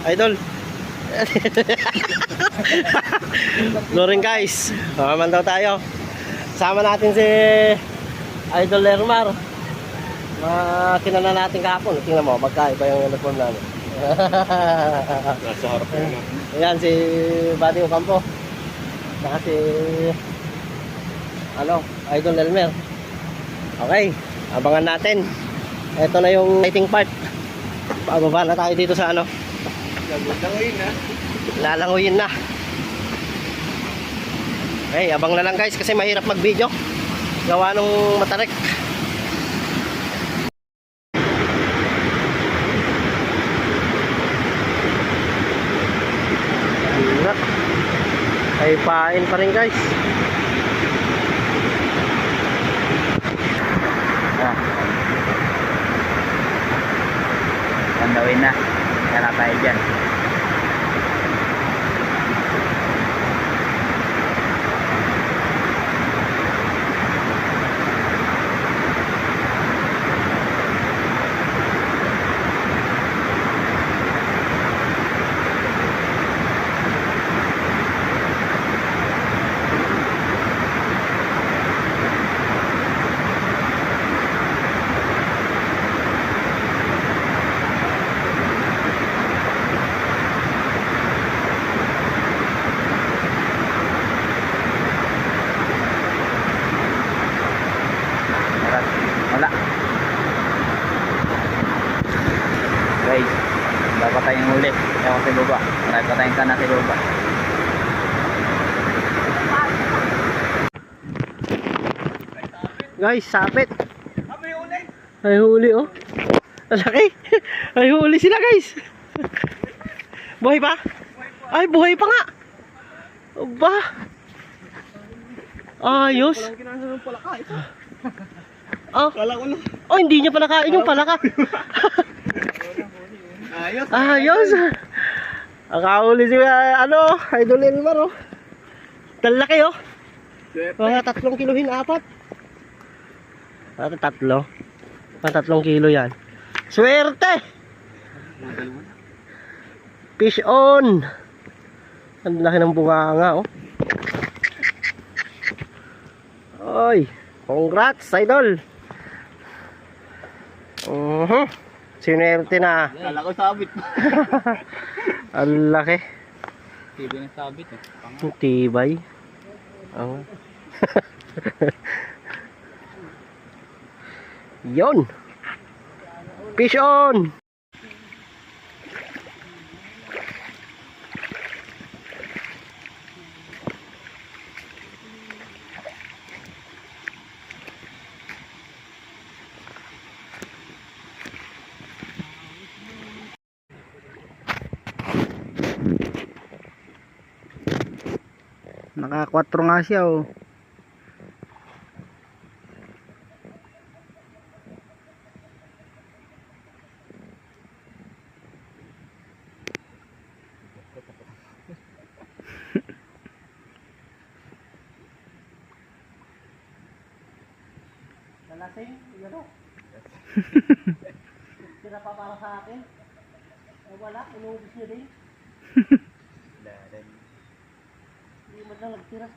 Idol. Loring guys. Naman daw tayo. Sama natin si Idol Lermar. Kinana natin kahapon. Tingnan mo, magkaiba yung uniform namin. Nasa harap ko na. Ayan si Buddy Ocampo. Saka si Idol Elmer. Okay, abangan natin. Ito na yung lighting part. Pababa na tayo dito sa Lalanguyin na. lalanguyin na. Okay, abang na lang guys kasi mahirap mag-video. Gawa nung matarik. Hirap. Ay pain pa rin guys. Pandawin na. Kaya tayo dyan. Wala. Guys, dapat tayong huli. Kaya ko sa baba. Marami pa tayong kana sa baba. Guys, sapit. Ay huli oh. Laki. Ay huli sila guys. Buhay pa? Ay buhay pa nga. Ba? Ayos. Oh. Kala ko na. Oh, hindi niya pa nakain yung palaka. Ayos. Ayos. Nakahuli si Idol Elmar oh. Talaki oh. Mga 3 kilohin 4. Tatlo. Mga 3 kilo yan. Swerte! Fish on! Ang laki ng bunganga oh. Oy, congrats Idol. Sinerte na. Kala ko sabit. Ang laki. Tibay ng sabit eh. Ang tibay. Oh. Yon. Fish on. Naka 4 nga siya oh. Nalasing, yun. Tira pa para sa akin. Wala, inubos niyo din. Hindi mo na nagtira.